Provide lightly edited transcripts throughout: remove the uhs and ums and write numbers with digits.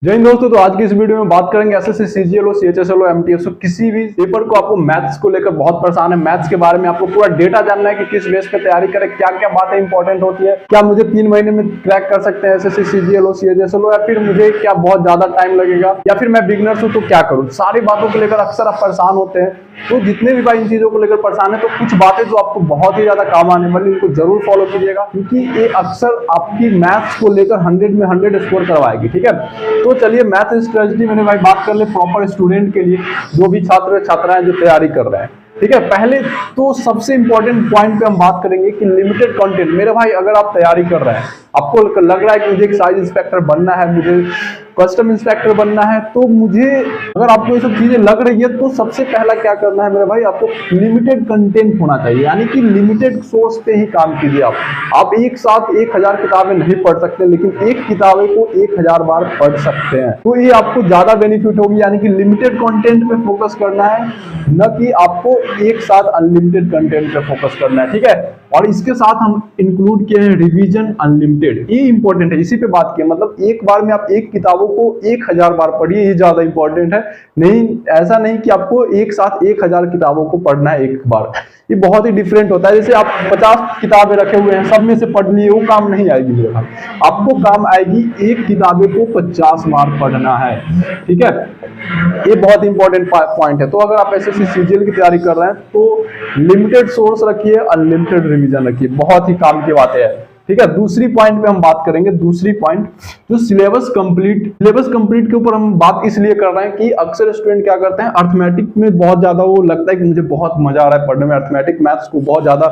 जय हिंद दोस्तों। तो आज की इस वीडियो में बात करेंगे एसएससी सीजीएल सीएचएसएल एमटीएस किसी भी पेपर को आपको मैथ्स को लेकर बहुत परेशान है। मैथ्स के बारे में आपको पूरा डेटा जानना है कि किस बेस पे तैयारी करें, क्या क्या बातें इंपॉर्टेंट होती है, क्या मुझे 3 महीने में क्रैक कर सकते हैं एसएससी सीजीएल सीएचएसएल, या फिर मुझे क्या बहुत ज्यादा टाइम लगेगा, या फिर मैं बिगनर्स हूं तो क्या करूं। सारी बातों को लेकर अक्सर आप परेशान होते हैं। तो जितने भी भाई इन चीजों को लेकर परेशान है, तो कुछ बातें जो आपको बहुत ही ज्यादा काम आने वाली, इनको जरूर फॉलो कीजिएगा, क्योंकि ये अक्सर आपकी मैथ्स को लेकर 100 में 100 स्कोर करवाएगी। ठीक है, तो चलिए मैथ स्ट्रेटजी मैंने भाई बात कर ले प्रॉपर स्टूडेंट के लिए, जो भी छात्र छात्राएं जो तैयारी कर रहे हैं। ठीक है, पहले तो सबसे इंपॉर्टेंट पॉइंट पे हम बात करेंगे कि लिमिटेड कंटेंट। मेरे भाई अगर आप तैयारी कर रहे हैं, आपको लग रहा है कि मुझे एक साइज इंस्पेक्टर बनना है, मुझे कस्टम इंस्पेक्टर बनना है, तो मुझे अगर आपको ये सब चीजें लग रही है, तो सबसे पहला क्या करना है मेरे भाई, आपको लिमिटेड कंटेंट होना चाहिए। यानी कि लिमिटेड सोर्स पे ही काम कीजिए। आप एक साथ 1000 किताबें नहीं पढ़ सकते, लेकिन एक किताबें को 1000 बार पढ़ सकते हैं, तो ये आपको ज्यादा बेनिफिट होगी। यानी कि लिमिटेड कंटेंट पे फोकस करना है, न कि आपको एक साथ अनलिमिटेड कंटेंट पे फोकस करना है। ठीक है, और इसके साथ हम इंक्लूड किए हैं रिवीजन अनलिमिटेड। ये इंपॉर्टेंट है, इसी पे बात की, मतलब एक बार में आप एक किताबों को 1000 बार पढ़िए, ये ज्यादा इंपॉर्टेंट है। नहीं, ऐसा नहीं कि आपको एक साथ 1000 किताबों को पढ़ना है एक बार, ये बहुत ही डिफरेंट होता है। जैसे आप 50 किताबें रखे हुए हैं, सब में से पढ़ लिए, वो काम नहीं आएगी मेरे भाई। आपको काम आएगी एक किताबें को 50 बार पढ़ना है। ठीक है, ये बहुत इंपॉर्टेंट पॉइंट है। तो अगर आप एसएससी सीजीएल की तैयारी कर रहे हैं, तो लिमिटेड सोर्स रखिए, अनलिमिटेड रिवीजन रखिए, बहुत ही काम की बातें हैं। ठीक है, दूसरी पॉइंट पे हम बात करेंगे। दूसरी पॉइंट जो सिलेबस कंप्लीट के ऊपर हम बात इसलिए कर रहे हैं कि अक्सर स्टूडेंट क्या करते हैं, अर्थमेटिक में बहुत ज्यादा वो लगता है कि मुझे बहुत मजा आ रहा है पढ़ने में, अर्थमेटिक मैथ्स को बहुत ज्यादा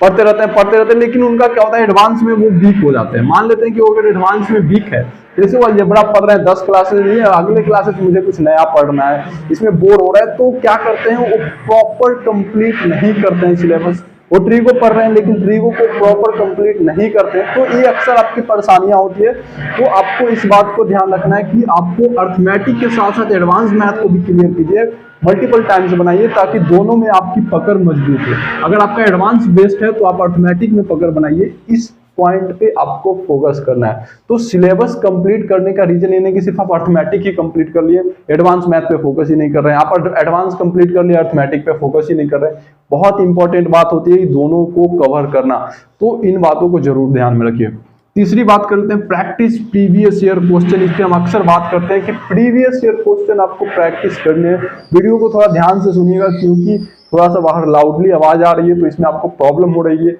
पढ़ते रहते हैं, लेकिन उनका क्या होता है, एडवांस में वो वीक हो जाते हैं। मान लेते हैं कि वो अगर एडवांस में वीक है, जैसे वो अलजेब्रा पढ़ रहे हैं 10 क्लासेस, नहीं अगले क्लासेस मुझे कुछ नया पढ़ना है, इसमें बोर हो रहा है, तो क्या करते हैं, वो प्रॉपर कंप्लीट नहीं करते हैं सिलेबस। वो ट्री को पढ़ रहे हैं, लेकिन ट्री को प्रॉपर कंप्लीट नहीं करते हैं, तो ये अक्सर आपकी परेशानियां होती है। तो आपको इस बात को ध्यान रखना है कि आपको अर्थमेटिक के साथ साथ एडवांस मैथ को भी क्लियर कीजिए, मल्टीपल टाइम्स बनाइए, ताकि दोनों में आपकी पकड़ मजबूत हो। अगर आपका एडवांस बेस्ड है, तो आप अर्थमेटिक में पकड़ बनाइए। इस पॉइंट पे आपको फोकस करना है। तो सिलेबस कंप्लीट करने का रीजन ये नहीं कि सिर्फ आप अर्थमेटिक ही कंप्लीट कर लिए, एडवांस मैथ पे फोकस ही नहीं कर रहे हैं, आप एडवांस कंप्लीट कर लिए, अर्थमेटिक पे फोकस ही नहीं कर रहे हैं। बहुत इंपॉर्टेंट बात होती है दोनों को कवर करना, तो इन बातों को जरूर ध्यान में रखिए। तीसरी बात करते हैं प्रैक्टिस प्रीवियस ईयर क्वेश्चन। इस पे हम अक्सर बात करते हैं कि प्रीवियस ईयर क्वेश्चन आपको प्रैक्टिस करने हैं। वीडियो को थोड़ा ध्यान से सुनिएगा, क्योंकि थोड़ा सा बाहर लाउडली आवाज आ रही है, तो इसमें आपको प्रॉब्लम हो रही है।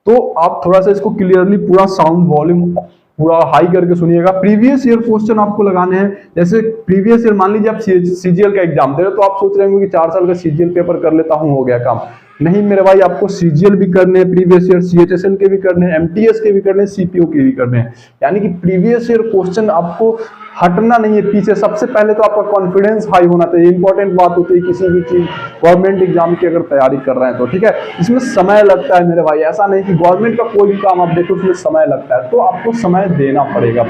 तो आप थोड़ा सा इसको क्लियरली पूरा साउंड वॉल्यूम पूरा हाई करके सुनिएगा। प्रीवियस ईयर क्वेश्चन आपको लगाने हैं। जैसे प्रीवियस ईयर मान लीजिए आप सीजीएल का एग्जाम दे रहे हो, तो आप सोच रहे होंगे कि 4 साल का सीजीएल पेपर कर लेता हूं, हो गया काम। नहीं मेरे भाई, आपको सीजीएल भी करने हैं, प्रीवियस ईयर सीएचएसएल के भी करने हैं, एमटीएस के भी करने हैं, सीपीओ के भी करने हैं। यानी कि प्रीवियस ईयर क्वेश्चन आपको हटना नहीं है पीछे। सबसे पहले तो आपका कॉन्फिडेंस हाई होना चाहिए। इंपॉर्टेंट बात होती है किसी भी चीज, गवर्नमेंट एग्जाम की अगर तैयारी कर रहे हैं तो। ठीक है, इसमें समय लगता है मेरे भाई, ऐसा नहीं कि गवर्नमेंट का कोई भी काम आप देखो उसमें समय लगता है, तो आपको समय देना पड़ेगा।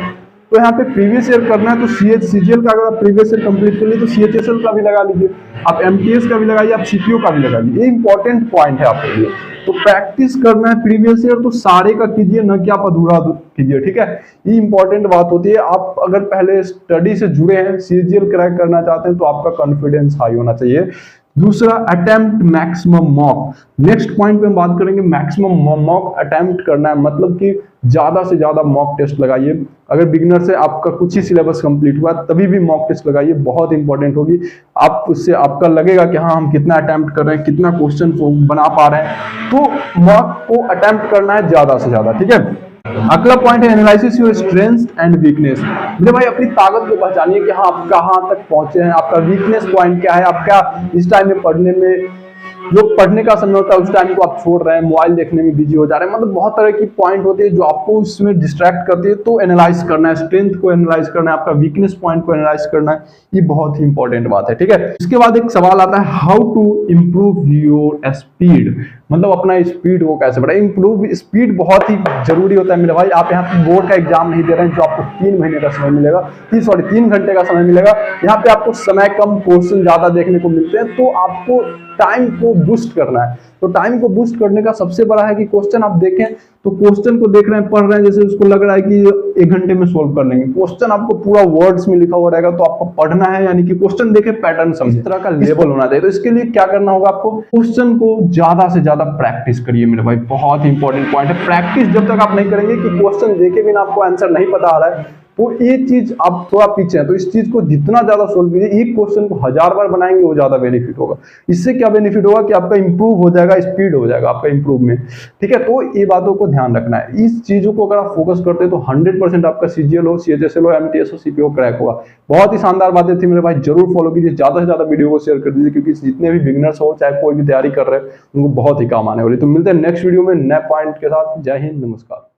तो यहाँ पे प्रीवियस ईयर करना है, तो सीजीएल का अगर आप प्रीवियस ईयर कंप्लीट कर लीजिए, तो सीएचएसएल का भी लगा लीजिए, आप एमटीएस का भी लगाइए, आप सीपीओ का भी लगा लीजिए। ये इंपॉर्टेंट पॉइंट है आपके लिए। तो प्रैक्टिस करना है प्रीवियस ईयर, तो सारे का कीजिए, न कि आप अधूरा कीजिए। ठीक है, ये इंपॉर्टेंट बात होती है। आप अगर पहले स्टडी से जुड़े हैं, सीजीएल क्रैक करना चाहते हैं, तो आपका कॉन्फिडेंस हाई होना चाहिए। दूसरा, attempt maximum mock. Next point पे हम बात करेंगे, मैक्सिमम मॉक अटेम्प्ट करना है, मतलब कि ज्यादा से ज्यादा मॉक टेस्ट लगाइए। अगर बिगिनर से आपका कुछ ही सिलेबस कंप्लीट हुआ, तभी भी मॉक टेस्ट लगाइए, बहुत इंपॉर्टेंट होगी। आप उससे आपका लगेगा कि हाँ हम कितना अटेम्प्ट कर रहे हैं, कितना क्वेश्चन बना पा रहे हैं। तो मॉक को अटेम्प्ट करना है ज्यादा से ज्यादा। ठीक है, अगला पॉइंट है analysis your strength and weakness. मेरे भाई अपनी ताकत को पहचानिए कि हाँ आप कहाँ तक पहुंचे हैं, आपका वीकनेस पॉइंट क्या है, आप क्या इस टाइम में पढ़ने में, जो पढ़ने का समय होता है उस टाइम को आप छोड़ रहे हैं, मोबाइल देखने में बिजी हो जा रहे हैं। मतलब बहुत तरह की पॉइंट होती है जो आपको उसमें डिस्ट्रैक्ट करती है। तो एनालाइज करना है, स्ट्रेंथ को एनालाइज करना है, आपका वीकनेस पॉइंट को एनालाइज करना है, ये बहुत ही इंपॉर्टेंट बात है। ठीक है, इसके बाद एक सवाल आता है, how to improve your speed. मतलब अपना स्पीड को कैसे बढ़ाए। इंप्रूव स्पीड बहुत ही जरूरी होता है मेरे भाई। आप यहाँ पे बोर्ड का एग्जाम नहीं दे रहे हैं, जो आपको 3 महीने का समय मिलेगा, 3 घंटे का समय मिलेगा। यहाँ पे आपको समय कम, क्वेश्चन ज्यादा देखने को मिलते हैं, तो आपको टाइम को बूस्ट करना है। तो टाइम को बूस्ट करने का सबसे बड़ा है कि क्वेश्चन आप देखें तो क्वेश्चन को देख रहे हैं, पढ़ रहे हैं, जैसे उसको लग रहा है कि 1 घंटे में सोल्व कर लेंगे, क्वेश्चन आपको पूरा वर्ड्स में लिखा हुआ रहेगा, तो आपको पढ़ना है, यानी कि क्वेश्चन देखे पैटर्न समझे, इस तरह का लेवल होना चाहिए। तो इसके लिए क्या करना होगा, आपको क्वेश्चन को ज्यादा से ज्यादा प्रैक्टिस करिए मेरे भाई, बहुत इंपॉर्टेंट पॉइंट है। प्रैक्टिस जब तक आप नहीं करेंगे कि क्वेश्चन देखे बिना आपको आंसर नहीं पता आ रहा है, तो ये चीज आप थोड़ा पीछे है, तो इस चीज को जितना ज्यादा सोल्व कीजिए, एक क्वेश्चन को 1000 बार बनाएंगे वो ज्यादा बेनिफिट होगा। इससे क्या बेनिफिट होगा कि आपका इंप्रूव हो जाएगा, स्पीड हो जाएगा आपका इंप्रूवमेंट, ठीक है। तो ये बातों को ध्यान रखना है, इस चीजों को अगर आप फोकस करते हैं तो 100% आपका सीजीएल हो, सीएचएसएल हो, एमटीएस हो, सीपीओ क्रैक होगा। बहुत ही शानदार बातें थी मेरे भाई, जरूर फॉलो कीजिए, ज्यादा से ज्यादा वीडियो को शेयर कर दीजिए, क्योंकि जितने भी बिगिनर्स हो चाहे कोई भी तैयारी कर रहे हैं उनको बहुत ही काम आने वाली। तो मिलते हैं नेक्स्ट वीडियो में नए पॉइंट के साथ। जय हिंद, नमस्कार।